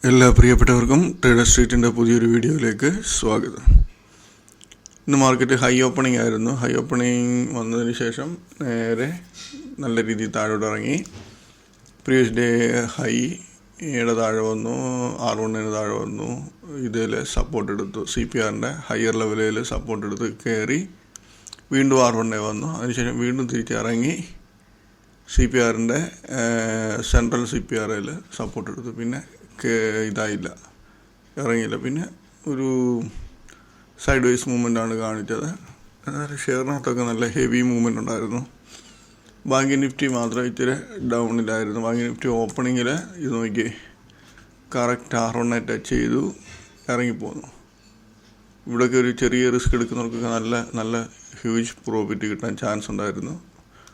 എല്ലാ പ്രിയപ്പെട്ടവർക്കും ട്രേഡർ സ്ട്രീറ്റിൻ്റെ പുതിയൊരു വീഡിയോയിലേക്ക് സ്വാഗതം. ഇന്ന് മാർക്കറ്റ് ഹൈ ഓപ്പണിംഗ് ആയിരുന്നു. ഹൈ ഓപ്പണിംഗ് വന്നതിന് ശേഷം നേരെ നല്ല രീതിയിൽ താഴോട്ട് ഇറങ്ങി. പ്രീവിയസ് ഡേ ഹൈയുടെ താഴെ വന്നു, R1 താഴെ വന്നു. ഇതിൽ സപ്പോർട്ട് എടുത്തു, CPRൻ്റെ ഹയർ ലെവലിൽ സപ്പോർട്ട് എടുത്ത് കയറി വീണ്ടും R1 വന്നു. അതിനുശേഷം വീണ്ടും തിരിച്ചിറങ്ങി CPRൻ്റെ സെൻട്രൽ CPRയിൽ സപ്പോർട്ട് എടുത്തു. പിന്നെ ഇതായില്ല, ഇറങ്ങിയില്ല. പിന്നെ ഒരു സൈഡ് വൈസ് മൂവ്മെൻ്റാണ് കാണിച്ചത്. എന്നാലും ഷെയറിനകത്തൊക്കെ നല്ല ഹെവി മൂവ്മെൻ്റ് ഉണ്ടായിരുന്നു. ബാങ്ക് നിഫ്റ്റി മാത്രം ഇച്ചിരി ഡൗണിലായിരുന്നു. ബാങ്ക് നിഫ്റ്റി ഓപ്പണിങ്ങിൽ ഇത് നോക്കി കറക്റ്റ് R1 ടച്ച് ചെയ്തു ഇറങ്ങിപ്പോന്നു. ഇവിടെയൊക്കെ ഒരു ചെറിയ റിസ്ക് എടുക്കുന്നവർക്കൊക്കെ നല്ല ഹ്യൂജ് പ്രോഫിറ്റ് കിട്ടാൻ ചാൻസ് ഉണ്ടായിരുന്നു.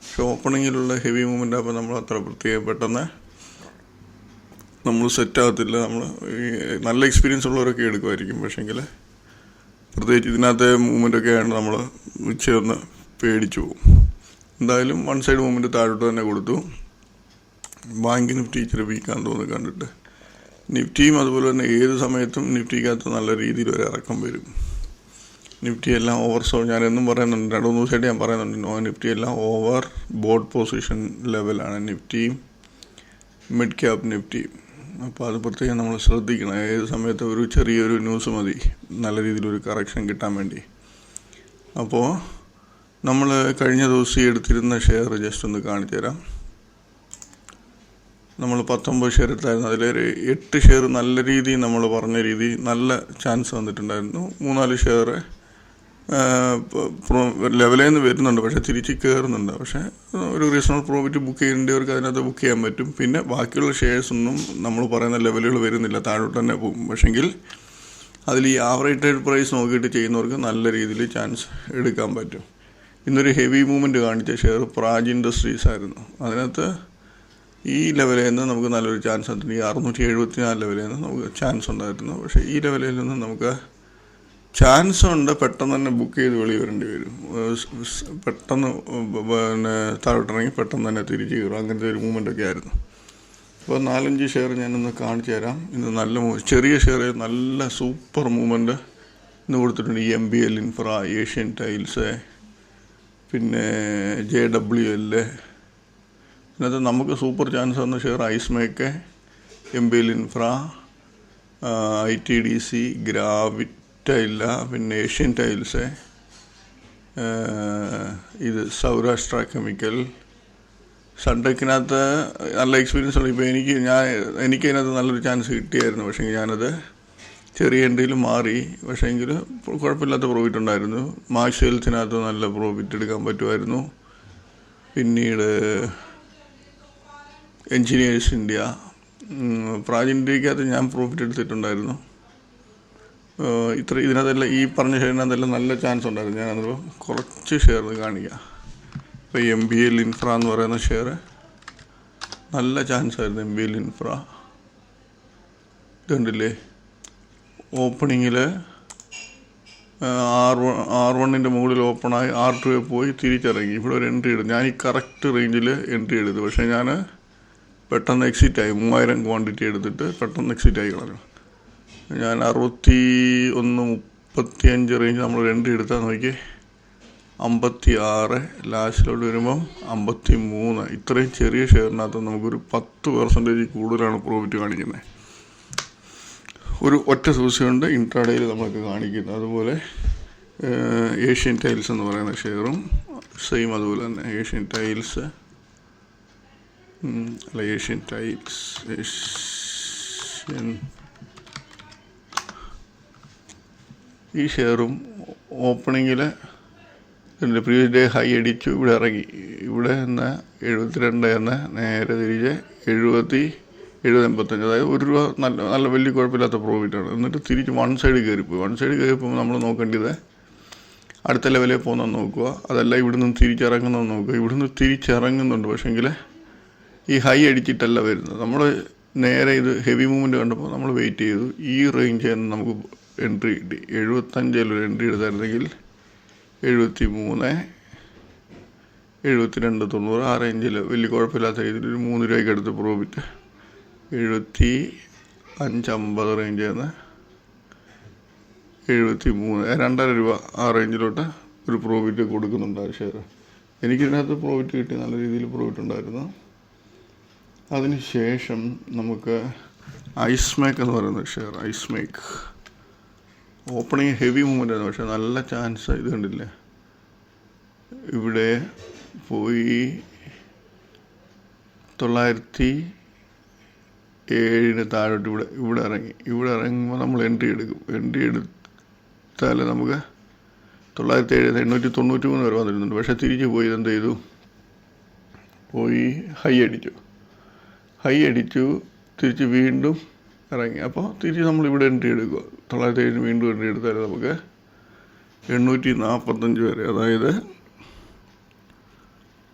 പക്ഷെ ഓപ്പണിങ്ങിലുള്ള ഹെവി മൂവ്മെൻ്റ് ആകുമ്പോൾ നമ്മൾ അത്ര പ്രത്യേകം പെട്ടെന്ന് നമ്മൾ സെറ്റാകത്തില്ല. നമ്മൾ ഈ നല്ല എക്സ്പീരിയൻസ് ഉള്ളവരൊക്കെ എടുക്കുമായിരിക്കും. പക്ഷേങ്കിൽ പ്രത്യേകിച്ച് ഇതിനകത്തെ മൂവ്മെൻറ്റൊക്കെ ആണ് നമ്മൾ ഉച്ചയൊന്ന് പേടിച്ചു പോകും. എന്തായാലും വൺ സൈഡ് മൂവ്മെൻറ്റ് താഴോട്ട് തന്നെ കൊടുത്തു. ബാങ്ക് നിഫ്റ്റി ഇച്ചിരി വീക്കാന്ന് തോന്നുന്നു കണ്ടിട്ട്. നിഫ്റ്റിയും അതുപോലെ തന്നെ ഏത് സമയത്തും നിഫ്റ്റിക്കകത്ത് നല്ല രീതിയിൽ ഒരു ഇറക്കം വരും. നിഫ്റ്റി എല്ലാം ഓവർ ഞാൻ എന്നും പറയുന്നുണ്ട്, 2-3 ദിവസമായിട്ട് ഞാൻ പറയുന്നുണ്ട്, നിഫ്റ്റി എല്ലാം ഓവർ ബോട്ട് പൊസിഷൻ ലെവലാണ് നിഫ്റ്റിയും മിഡ് ക്യാപ് നിഫ്റ്റിയും. അപ്പോൾ അത് പ്രത്യേകം നമ്മൾ ശ്രദ്ധിക്കണം. ഏത് സമയത്ത് ഒരു ചെറിയൊരു ന്യൂസ് മതി നല്ല രീതിയിലൊരു കറക്ഷൻ കിട്ടാൻ വേണ്ടി. അപ്പോൾ നമ്മൾ കഴിഞ്ഞ ദിവസം എടുത്തിരുന്ന ഷെയർ ജസ്റ്റ് ഒന്ന് കാണിച്ചു തരാം. നമ്മൾ 19 ഷെയർ എടുത്തായിരുന്നു. അതിലൊരു 8 ഷെയർ നല്ല രീതിയിൽ നമ്മൾ പറഞ്ഞ രീതി നല്ല ചാൻസ് വന്നിട്ടുണ്ടായിരുന്നു. 3-4 ഷെയർ ലെവലിൽ നിന്ന് വരുന്നുണ്ട്, പക്ഷേ തിരിച്ച് കയറുന്നുണ്ട്. പക്ഷേ ഒരു റീസണബിൾ പ്രോഫിറ്റ് ബുക്ക് ചെയ്യേണ്ടവർക്ക് അതിനകത്ത് ബുക്ക് ചെയ്യാൻ പറ്റും. പിന്നെ ബാക്കിയുള്ള ഷെയർസൊന്നും നമ്മൾ പറയുന്ന ലെവലുകൾ വരുന്നില്ല, താഴോട്ട് തന്നെ പോകും. പക്ഷെങ്കിൽ അതിൽ ഈ ആവറേജ് ട്രേഡ് പ്രൈസ് നോക്കിയിട്ട് ചെയ്യുന്നവർക്ക് നല്ല രീതിയിൽ ചാൻസ് എടുക്കാൻ പറ്റും. ഇന്നൊരു ഹെവി മൂവ്മെൻറ്റ് കാണിച്ച ഷെയർ പ്രാജ് ഇൻഡസ്ട്രീസ് ആയിരുന്നു. അതിനകത്ത് ഈ ലെവലിൽ നിന്ന് നമുക്ക് നല്ലൊരു ചാൻസ് ഉണ്ട്. ഈ 674 ലെവലിൽ നിന്ന് നമുക്ക് ചാൻസ് ഉണ്ടായിരുന്നു. പക്ഷേ ഈ ലെവലിൽ നിന്ന് നമുക്ക് ചാൻസ് ഉണ്ട് പെട്ടെന്ന് തന്നെ ബുക്ക് ചെയ്ത് വെളി വരേണ്ടി വരും. പെട്ടെന്ന് പിന്നെ താഴോട്ടിറങ്ങി പെട്ടെന്ന് തന്നെ തിരിച്ച് കയറും. അങ്ങനത്തെ ഒരു മൂവ്മെൻ്റൊക്കെ ആയിരുന്നു. അപ്പോൾ 4-5 ഷെയർ ഞാനൊന്ന് കാണിച്ചു തരാം. ഇന്ന് നല്ല ചെറിയ ഷെയർ നല്ല സൂപ്പർ മൂവ്മെൻറ്റ് ഇന്ന് കൊടുത്തിട്ടുണ്ട്. MBL ഇൻഫ്ര, ഏഷ്യൻ ടൈൽസ്, പിന്നെ JWL. ഇതിനകത്ത് നമുക്ക് സൂപ്പർ ചാൻസ് വന്ന ഷെയർ ഐസ്മേക്ക്, MBL ഇൻഫ്ര, ITDC, ഗ്രാവിറ്റ് ഇല്ല, പിന്നെ ഏഷ്യൻ ടൈൽസ്, ഇത് സൗരാഷ്ട്ര കെമിക്കൽ. സൺടെക്കിനകത്ത് നല്ല എക്സ്പീരിയൻസ് ഉണ്ട്. ഇപ്പോൾ എനിക്കതിനകത്ത് നല്ലൊരു ചാൻസ് കിട്ടിയായിരുന്നു. പക്ഷേ ഞാനത് ചെറിയ എൻട്രിയിൽ മാറി. പക്ഷേ എങ്കിൽ കുഴപ്പമില്ലാത്ത പ്രോഫിറ്റ് ഉണ്ടായിരുന്നു. മാർഷൽസിനകത്ത് നല്ല പ്രോഫിറ്റ് എടുക്കാൻ പറ്റുമായിരുന്നു. പിന്നീട് എൻജിനീയേഴ്സ് ഇന്ത്യ, പ്രാജ് ഇന്ത്യക്കകത്ത് ഞാൻ പ്രോഫിറ്റ് എടുത്തിട്ടുണ്ടായിരുന്നു. ഇതിനകത്തെല്ലാം ഈ പറഞ്ഞ ഷെയറിനകത്തെല്ലാം നല്ല ചാൻസ് ഉണ്ടായിരുന്നു. ഞാനത് കുറച്ച് ഷെയർ കാണിക്കാം. ഇപ്പോൾ MBL ഇൻഫ്ര എന്ന് പറയുന്ന ഷെയർ നല്ല ചാൻസ് ആയിരുന്നു. MBL ഇൻഫ്ര ഇതുണ്ടല്ലേ, ഓപ്പണിങ്ങിൽ R1 മുകളിൽ ഓപ്പണായി R2 പോയി തിരിച്ചിറങ്ങി. ഇവിടെ ഒരു എൻട്രി എടുത്തു. ഞാൻ ഈ കറക്റ്റ് റേഞ്ചിൽ എൻട്രി എടുത്തു. പക്ഷേ ഞാൻ പെട്ടെന്ന് എക്സിറ്റായി. 3000 ക്വാണ്ടിറ്റി എടുത്തിട്ട് പെട്ടെന്ന് എക്സിറ്റായി കളഞ്ഞു. ഞാൻ 61-35 റേഞ്ച് നമ്മൾ എൻട്രി എടുത്താൽ നോക്കി 56, ലാസ്റ്റിലോട്ട് വരുമ്പം 53. ഇത്രയും ചെറിയ ഷെയറിനകത്ത് നമുക്കൊരു 10% കൂടുതലാണ് പ്രോഫിറ്റ് കാണിക്കുന്നത്. ഒരു ഒറ്റ ദിവസമുണ്ട് ഇൻട്രാഡേയിൽ നമുക്ക് കാണിക്കുന്നത്. അതുപോലെ ഏഷ്യൻ ടൈൽസ് എന്ന് പറയുന്ന ഷെയറും സെയിം അതുപോലെ തന്നെ. ഏഷ്യൻ ടൈൽസ് ഈ ഷെയറും ഓപ്പണിങ്ങിൽ പ്രീവിയസ് ഡേ ഹൈ അടിച്ചു, ഇവിടെ ഇറങ്ങി. ഇവിടെ നിന്ന് 72 എന്ന് നേരെ തിരിച്ച് 70-85, അതായത് ₹1 നല്ല വലിയ കുഴപ്പമില്ലാത്ത പ്രോഫിറ്റാണ്. എന്നിട്ട് തിരിച്ച് വൺ സൈഡ് കയറിപ്പോയി നമ്മൾ നോക്കേണ്ടത് അടുത്ത ലെവലിൽ പോകുന്നത് നോക്കുക. അതല്ല ഇവിടുന്ന് തിരിച്ചിറങ്ങുന്നത് നോക്കുക. ഇവിടുന്ന് തിരിച്ചിറങ്ങുന്നുണ്ട്, പക്ഷേങ്കിൽ ഈ ഹൈ അടിച്ചിട്ടല്ല വരുന്നത്. നമ്മൾ നേരെ ഇത് ഹെവി മൂവ്മെൻറ്റ് കണ്ടപ്പോൾ നമ്മൾ വെയിറ്റ് ചെയ്തു. ഈ റേഞ്ചിൽ നിന്ന് നമുക്ക് എൻട്രി കിട്ടി. 75 ഒരു എൻട്രി എടുത്തായിരുന്നെങ്കിൽ 73, 72, 90 ആ റേഞ്ചിൽ വലിയ കുഴപ്പമില്ലാത്ത രീതിയിൽ ഒരു ₹3 അടുത്ത് പ്രോഫിറ്റ്. 5.50 റേഞ്ചിൽ നിന്ന് 73, 2.5 രൂപ ആ റേഞ്ചിലോട്ട് ഒരു പ്രോഫിറ്റ് കൊടുക്കുന്നുണ്ട് ആ ഷെയർ. എനിക്കിതിനകത്ത് പ്രോഫിറ്റ് കിട്ടി, നല്ല രീതിയിൽ പ്രോഫിറ്റ് ഉണ്ടായിരുന്നു. അതിന് ശേഷം നമുക്ക് ഐസ്മേക്ക് എന്ന് പറയുന്ന ഷെയർ, ഐസ്മേക്ക് ഓപ്പണിങ് ഹെവി മൂവ്മെൻ്റ് ആയിരുന്നു, പക്ഷേ നല്ല ചാൻസ്. ഇത് കണ്ടില്ലേ, ഇവിടെ പോയി 907 താഴോട്ട് ഇവിടെ ഇറങ്ങുമ്പോൾ നമ്മൾ എൻട്രി എടുക്കും. എൻട്രി എടുത്താൽ നമുക്ക് 893 വരെ വന്നിരുന്നുണ്ട്. പക്ഷേ തിരിച്ച് പോയി എന്ത് ചെയ്തു, പോയി ഹൈ അടിച്ചു തിരിച്ച് വീണ്ടും ഇറങ്ങി. അപ്പോൾ തിരിച്ച് നമ്മളിവിടെ എൻട്രി എടുക്കുക. 907 വീണ്ടും എൻട്രി എടുത്താൽ നമുക്ക് 845 വരെ, അതായത്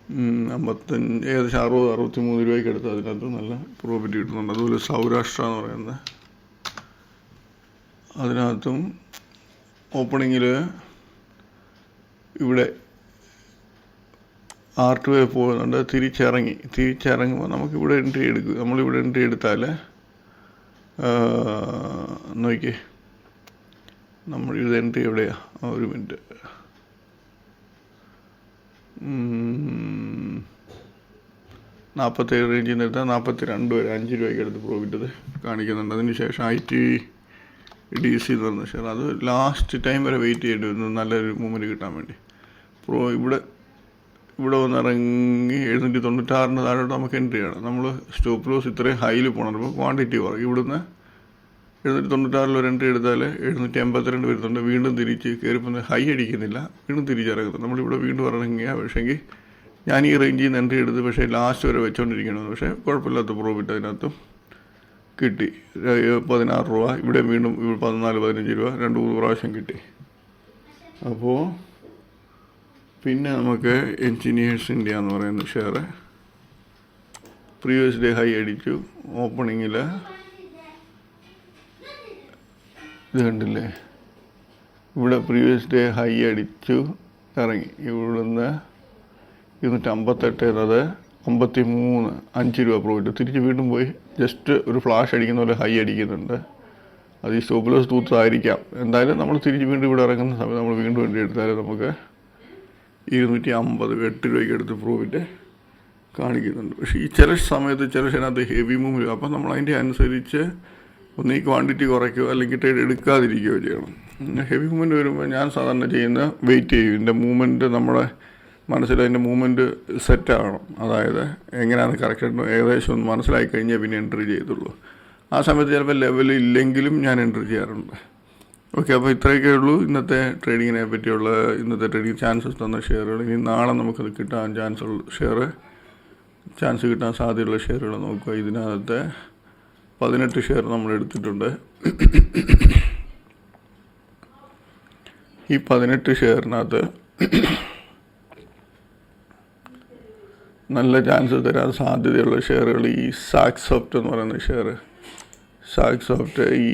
55, ഏകദേശം 60-63 രൂപയ്ക്ക് എടുത്ത് അതിനകത്ത് നല്ല പ്രോഫിറ്റ് കിട്ടുന്നുണ്ട്. അതുപോലെ സൗരാഷ്ട്ര എന്ന് പറയുന്നത്, അതിനകത്തും ഓപ്പണിങ്ങിൽ ഇവിടെ R2 പോകുന്നുണ്ട്. തിരിച്ചിറങ്ങുമ്പോൾ നമുക്കിവിടെ എൻട്രി എടുക്കും. നമ്മളിവിടെ എൻട്രി എടുത്താൽ നോക്കിയേ, നമ്മളിത് എൻട്രി എവിടെയാണ്, ഒരു മിനിറ്റ്, 47 റേഞ്ചിൽ നിന്ന് എടുത്താൽ 42 വരെ 5 രൂപയ്ക്ക് അടുത്ത് പ്രോഫിറ്റ് അത് കാണിക്കുന്നുണ്ട്. അതിന് ശേഷം ITDC എന്ന് പറഞ്ഞ ഷെയർ, അത് ലാസ്റ്റ് ടൈം വരെ വെയിറ്റ് ചെയ്യേണ്ടി വരുന്നു നല്ലൊരു മൂവ്മെൻറ്റ് കിട്ടാൻ വേണ്ടി. ഇവിടെ വന്നിറങ്ങി 796 താഴോട്ട് നമുക്ക് എൻട്രി ചെയ്യണം. നമ്മൾ സ്റ്റോപ്പ് ലോസ് ഇത്രയും ഹൈയിൽ പോകണം. അപ്പോൾ ക്വാണ്ടിറ്റി കുറയും. ഇവിടുന്ന് 796 ഒരു എൻട്രി എടുത്താൽ 782 വരുന്നുണ്ട്. വീണ്ടും തിരിച്ച് കയറിപ്പോൾ ഹൈ അടിക്കുന്നില്ല, വീണ്ടും തിരിച്ചിറങ്ങുന്നു. നമ്മളിവിടെ വീണ്ടും ഇറങ്ങിയാൽ പക്ഷേങ്കിൽ ഞാൻ ഈ റേഞ്ചിൽ നിന്ന് എൻട്രി എടുത്ത് പക്ഷേ ലാസ്റ്റ് വരെ വെച്ചുകൊണ്ടിരിക്കണം. പക്ഷേ കുഴപ്പമില്ലാത്ത പ്രോഫിറ്റ് അതിനകത്തും കിട്ടി. 16 രൂപ, ഇവിടെ വീണ്ടും 14-15 രൂപ 2-3 പ്രാവശ്യം കിട്ടി. അപ്പോൾ പിന്നെ നമുക്ക് എൻജിനീയേഴ്സ് ഇന്ത്യ എന്ന് പറയുന്ന ഷെയർ പ്രീവിയസ് ഡേ ഹൈ അടിച്ചു. ഓപ്പണിങ്ങിൽ ഇത് കണ്ടില്ലേ, ഇവിടെ പ്രീവിയസ് ഡേ ഹൈ അടിച്ചു ഇറങ്ങി. ഇവിടുന്ന് 258 എന്നത് 53, 5 രൂപ പ്രോഫിറ്റ്. തിരിച്ച് വീണ്ടും പോയി ജസ്റ്റ് ഒരു ഫ്ലാഷ് അടിക്കുന്ന പോലെ ഹൈ അടിക്കുന്നുണ്ട്. അത് ഈ സ്റ്റോപ്പ് ലോസ് തൂത്ത് ആയിരിക്കാം. എന്തായാലും നമ്മൾ തിരിച്ച് വീണ്ടും ഇവിടെ ഇറങ്ങുന്ന സമയത്ത് നമ്മൾ വീണ്ടും വേണ്ടി എടുത്താൽ നമുക്ക് 250, 8 രൂപയ്ക്ക് അടുത്ത് പ്രോഫിറ്റ് കാണിക്കുന്നുണ്ട്. പക്ഷേ ഈ ചില സമയത്ത് ചില ഷെയറിനകത്ത് ഹെവി മൂവ്, അപ്പം നമ്മൾ അതിൻ്റെ അനുസരിച്ച് ഒന്ന് ഈ ക്വാണ്ടിറ്റി കുറയ്ക്കുകയോ അല്ലെങ്കിൽ ട്രേഡ് എടുക്കാതിരിക്കുകയോ ചെയ്യണം. ഹെവി മൂവ്മെൻറ്റ് വരുമ്പോൾ ഞാൻ സാധാരണ ചെയ്യുന്ന വെയിറ്റ് ചെയ്യും. ഇതിൻ്റെ മൂവ്മെൻറ്റ് നമ്മുടെ മനസ്സിൽ അതിൻ്റെ മൂവ്മെൻറ്റ് സെറ്റാകണം. അതായത് എങ്ങനെയാണ് കറക്റ്റായിട്ട് ഏകദേശം ഒന്ന് മനസ്സിലാക്കി കഴിഞ്ഞാൽ പിന്നെ എൻട്രി ചെയ്തുള്ളൂ. ആ സമയത്ത് ചിലപ്പോൾ ലെവൽ ഇല്ലെങ്കിലും ഞാൻ എൻട്രി ചെയ്യാറുണ്ട്. ഓക്കെ, അപ്പോൾ ഇത്രയൊക്കെ ഉള്ളൂ ഇന്നത്തെ ട്രേഡിങ്ങിനെ പറ്റിയുള്ള ഇന്നത്തെ ട്രേഡിങ് ചാൻസസ് തന്ന ഷെയറുകൾ. ഇനി നാളെ നമുക്കത് കിട്ടാൻ ചാൻസ് കിട്ടാൻ സാധ്യതയുള്ള ഷെയറുകൾ നോക്കുക. ഇതിനകത്ത് 18 ഷെയർ നമ്മൾ എടുത്തിട്ടുണ്ട്. ഈ 18 ഷെയറിനകത്ത് നല്ല ചാൻസ് തരാൻ സാധ്യതയുള്ള ഷെയറുകൾ ഈ സാക്സോഫ്റ്റ് എന്ന് പറയുന്ന ഷെയർ. സാക്സോഫ്റ്റ് ഈ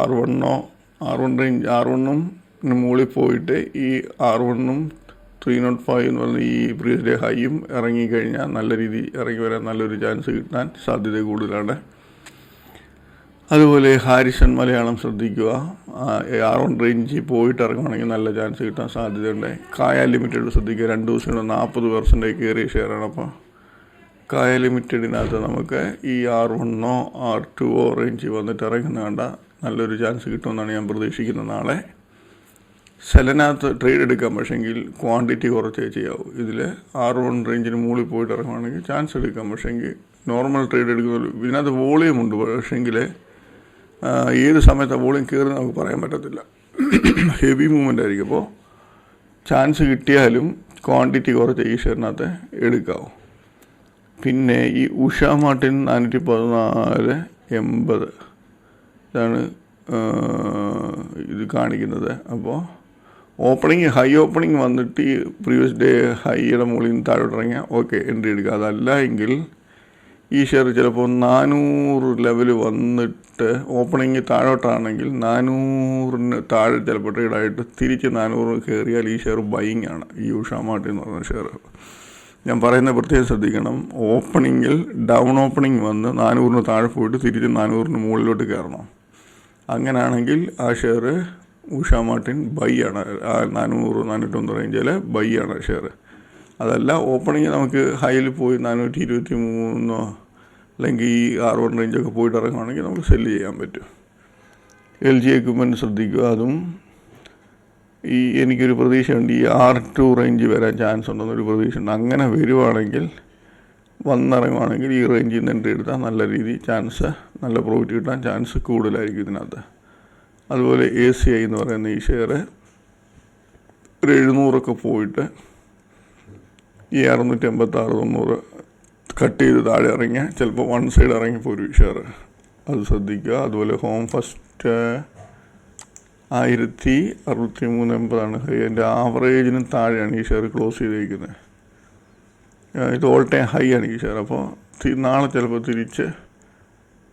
R1 റേഞ്ച്, R1 മുകളിൽ പോയിട്ട് ഈ R1 305 എന്ന് പറയുന്ന ഈ പ്രീവിയസ് ഡേ ഹൈയും ഇറങ്ങിക്കഴിഞ്ഞാൽ നല്ല രീതിയിൽ ഇറങ്ങി വരാൻ നല്ലൊരു ചാൻസ് കിട്ടാൻ സാധ്യത കൂടുതലാണ്. അതുപോലെ ഹാരിസൺ മലയാളം ശ്രദ്ധിക്കുക. R1 റേഞ്ചിൽ പോയിട്ട് ഇറങ്ങുകയാണെങ്കിൽ നല്ല ചാൻസ് കിട്ടാൻ സാധ്യതയുണ്ട്. കായ ലിമിറ്റഡ് ശ്രദ്ധിക്കുക. 2 ദിവസം 40% കയറിയ ഷെയറാണ്. അപ്പോൾ കായ ലിമിറ്റഡിനകത്ത് നമുക്ക് ഈ R1 R2 റേഞ്ചിൽ വന്നിട്ട് ഇറങ്ങുന്ന കണ്ട നല്ലൊരു ചാൻസ് കിട്ടുമെന്നാണ് ഞാൻ പ്രതീക്ഷിക്കുന്നത്. നാളെ സെലനകത്ത് ട്രേഡ് എടുക്കാം, പക്ഷേങ്കിൽ ക്വാണ്ടിറ്റി കുറച്ചേ ചെയ്യാവൂ. ഇതിൽ R1 റേഞ്ചിന് മുകളിൽ പോയിട്ട് ഇറങ്ങുകയാണെങ്കിൽ ചാൻസ് എടുക്കാം, പക്ഷേങ്കിൽ നോർമൽ ട്രേഡ് എടുക്കുന്ന ഇതിനകത്ത് വോളിയം ഉണ്ട്. പക്ഷേങ്കിൽ ഏത് സമയത്ത് വോളിയം കയറുന്ന നമുക്ക് പറയാൻ പറ്റത്തില്ല. ഹെവി മൂവ്മെൻ്റ് ആയിരിക്കും. അപ്പോൾ ചാൻസ് കിട്ടിയാലും ക്വാണ്ടിറ്റി കുറച്ച് ഈ ഷെയറിനകത്ത് എടുക്കാവും. പിന്നെ ഈ ഉഷ മാർട്ടിൻ 414.80 ഇതാണ് ഇത് കാണിക്കുന്നത്. അപ്പോൾ ഹൈ ഓപ്പണിങ് വന്നിട്ട് ഈ പ്രീവിയസ് ഡേ ഹൈയുടെ മുകളിൽ നിന്ന് താഴോട്ട് ഇറങ്ങിയാൽ ഓക്കെ എൻട്രി എടുക്കുക. അതല്ല എങ്കിൽ ഈ ഷെയർ ചിലപ്പോൾ 400 ലെവൽ വന്നിട്ട് ഓപ്പണിങ് താഴോട്ടാണെങ്കിൽ 400 താഴെ ചിലപ്പോൾ ട്രേഡായിട്ട് തിരിച്ച് 400 കയറിയാൽ ഈ ഷെയർ ബൈയിങ് ആണ്. ഈ ഉഷ മാർട്ടിൻ എന്ന് പറയുന്ന ഷെയർ ഞാൻ പറയുന്നത് പ്രത്യേകം ശ്രദ്ധിക്കണം. ഓപ്പണിങ്ങിൽ ഡൗൺ ഓപ്പണിംഗ് വന്ന് 400 താഴെ പോയിട്ട് തിരിച്ച് 400 മുകളിലോട്ട് കയറണം. അങ്ങനെയാണെങ്കിൽ ആ ഷെയർ ഉഷ മാർട്ടിൻ ബൈ ആണ്. ആ 400-401 റേഞ്ചിൽ ബൈ ആണ് ഷെയർ. അതല്ല ഓപ്പണിങ് നമുക്ക് ഹൈയിൽ പോയി 423 അല്ലെങ്കിൽ ഈ R1 റേഞ്ചൊക്കെ പോയിട്ട് ഇറങ്ങുകയാണെങ്കിൽ നമുക്ക് സെല്ല് ചെയ്യാൻ പറ്റും. LG എക്യുപ്മെൻറ്റ് ശ്രദ്ധിക്കുക. അതും എനിക്കൊരു പ്രതീക്ഷയുണ്ട് ഈ R2 റേഞ്ച് വരാൻ ചാൻസ് ഉണ്ടെന്നൊരു പ്രതീക്ഷയുണ്ട്. അങ്ങനെ വരുവാണെങ്കിൽ വന്നിറങ്ങുവാണെങ്കിൽ ഈ റേഞ്ചിൽ നിന്ന് എൻട്രി എടുത്താൽ നല്ല രീതിയിൽ നല്ല പ്രോഫിറ്റ് കിട്ടാൻ ചാൻസ് കൂടുതലായിരിക്കും ഇതിനകത്ത്. അതുപോലെ ACI എന്ന് പറയുന്ന ഈ ഷെയർ ഒരു 700 പോയിട്ട് ഈ 686-900 കട്ട് ചെയ്ത് താഴെ ഇറങ്ങിയ ചിലപ്പോൾ വൺ സൈഡ് ഇറങ്ങിപ്പോരും ഈ ഷെയർ. അത് ശ്രദ്ധിക്കുക. അതുപോലെ ഹോം ഫസ്റ്റ് 1063.80 ഹൈ. എൻ്റെ ആവറേജിന് താഴെയാണ് ഈ ഷെയർ ക്ലോസ് ചെയ്തിരിക്കുന്നത്. ഇത് ഓൾ ടൈം ഹൈ ആണ് ഈ ഷെയർ. അപ്പോൾ നാളെ ചിലപ്പോൾ തിരിച്ച്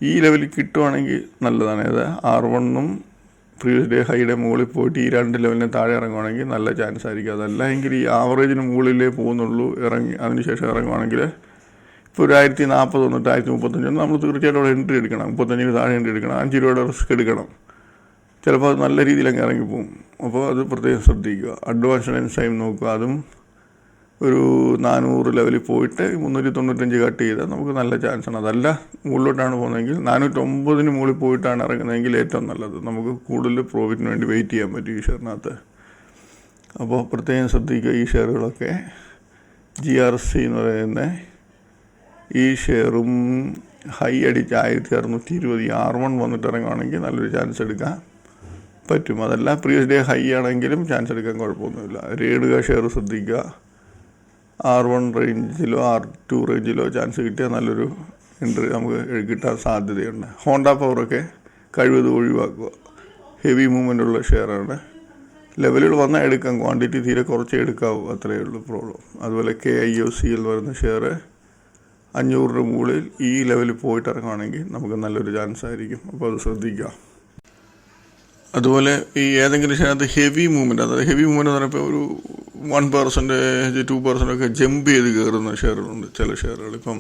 ഈ ലെവലിൽ കിട്ടുവാണെങ്കിൽ നല്ലതാണ്. അത് R1 പ്രീവിയസ് ഡേ ഹൈയുടെ മുകളിൽ പോയിട്ട് ഈ 2 ലെവലിന് താഴെ ഇറങ്ങുവാണെങ്കിൽ നല്ല ചാൻസ് ആയിരിക്കും. അതല്ല എങ്കിൽ ഈ ആവറേജിന് മുകളിലേ പോകുന്നുള്ളൂ ഇറങ്ങി അതിനുശേഷം ഇറങ്ങുവാണെങ്കിൽ ഇപ്പോൾ ഒരു 1040 വന്നിട്ട് 1035 നമ്മൾ തീർച്ചയായിട്ടും അവിടെ എൻട്രി എടുക്കണം. 35 താഴെ എൻട്രി എടുക്കണം. 5 രൂപയുടെ റിസ്ക് എടുക്കണം. ചിലപ്പോൾ അത് നല്ല രീതിയിൽ അങ്ങ് ഇറങ്ങിപ്പോവും. അപ്പോൾ അത് പ്രത്യേകം ശ്രദ്ധിക്കുക. അഡ്വാൻസ് ടൈം നോക്കുക. അതും ഒരു 400 ലെവലിൽ പോയിട്ട് 395 കട്ട് ചെയ്താൽ നമുക്ക് നല്ല ചാൻസാണ്. അതല്ല മുകളിലോട്ടാണ് പോകുന്നതെങ്കിൽ 409 മുകളിൽ പോയിട്ടാണ് ഇറങ്ങുന്നതെങ്കിൽ ഏറ്റവും നല്ലത്. നമുക്ക് കൂടുതൽ പ്രോഫിറ്റിന് വേണ്ടി വെയിറ്റ് ചെയ്യാൻ പറ്റും ഈ ഷെയറിനകത്ത്. അപ്പോൾ പ്രത്യേകം ശ്രദ്ധിക്കുക. ഈ ഷെയറുകളൊക്കെ GRC എന്ന് പറയുന്ന ഈ ഷെയറും ഹൈ അടിച്ച് 1620 R1 വന്നിട്ട് ഇറങ്ങുകയാണെങ്കിൽ നല്ലൊരു ചാൻസ് എടുക്കാൻ പറ്റും. അതല്ല പ്രീവിയസ് ഡേ ഹൈ ആണെങ്കിലും ചാൻസ് എടുക്കാൻ കുഴപ്പമൊന്നുമില്ല. രേണുക ഷെയർ ശ്രദ്ധിക്കുക. R1 റേഞ്ചിലോ R2 റേഞ്ചിലോ ചാൻസ് കിട്ടിയാൽ നല്ലൊരു എൻട്രി നമുക്ക് കിട്ടാൻ സാധ്യതയുണ്ട്. ഹോണ്ട പവറൊക്കെ കഴിവതും ഒഴിവാക്കുക. ഹെവി മൂവ്മെൻ്റ് ഉള്ള ഷെയറാണ്. ലെവലുകൾ വന്നാൽ എടുക്കാം. ക്വാണ്ടിറ്റി തീരെ കുറച്ചേ എടുക്കാവൂ. അത്രയേ ഉള്ളൂ പ്രോബ്ലം. അതുപോലെ KIOC എന്ന് പറയുന്ന ഷെയർ 500 മുകളിൽ ഈ ലെവലിൽ പോയിട്ട് ഇറങ്ങുകയാണെങ്കിൽ നമുക്ക് നല്ലൊരു ചാൻസ് ആയിരിക്കും. അപ്പോൾ അത് ശ്രദ്ധിക്കുക. അതുപോലെ ഈ ഏതെങ്കിലും ഷെയറിനകത്ത് ഹെവി മൂവ്മെൻറ്റ്, അതായത് ഹെവി മൂവ്മെൻറ്റ് എന്ന് പറയുമ്പോൾ ഒരു 1%, 2% ഒക്കെ ജമ്പ് ചെയ്ത് കയറുന്ന ഷെയറുകളുണ്ട്. ചില ഷെയറുകൾ ഇപ്പം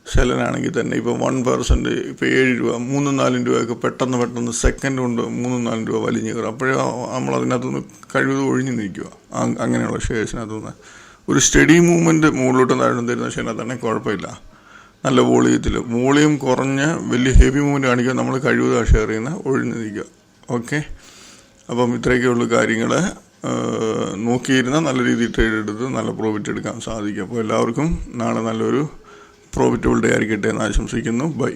സെലനാണെങ്കിൽ തന്നെ ഇപ്പോൾ 1%, ഇപ്പോൾ 7 രൂപ 3-4 രൂപയൊക്കെ പെട്ടെന്ന് സെക്കൻഡ് കൊണ്ട് 3-4 രൂപ വലിഞ്ഞ് കയറും. അപ്പോഴേ നമ്മളതിനകത്തുനിന്ന് കഴിവതും ഒഴിഞ്ഞു നിൽക്കുക. അങ്ങനെയുള്ള ഷെയർസിനകത്തുനിന്ന് ഒരു സ്റ്റഡി മൂവ്മെൻറ്റ് മുകളിലോട്ട് താഴെ തരുന്ന ഷെയറിനകത്താണെങ്കിൽ കുഴപ്പമില്ല. നല്ല വോളിയം കുറഞ്ഞ വലിയ ഹെവി മൂവ്മെൻറ്റ് കാണിക്കുക. നമ്മൾ കഴിവതും ആ ഷെയറിൽ നിന്ന് ഒഴിഞ്ഞു നിൽക്കുക. ഓക്കെ, അപ്പം ഇത്രയൊക്കെയുള്ള കാര്യങ്ങൾ നോക്കിയിരുന്നാൽ നല്ല രീതിയിൽ ട്രേഡ് എടുത്ത് നല്ല പ്രോഫിറ്റ് എടുക്കാൻ സാധിക്കും. അപ്പോൾ എല്ലാവർക്കും നാളെ നല്ലൊരു പ്രോഫിറ്റബിൾ ഡേ ആയിരിക്കട്ടെ എന്ന് ആശംസിക്കുന്നു. ബൈ.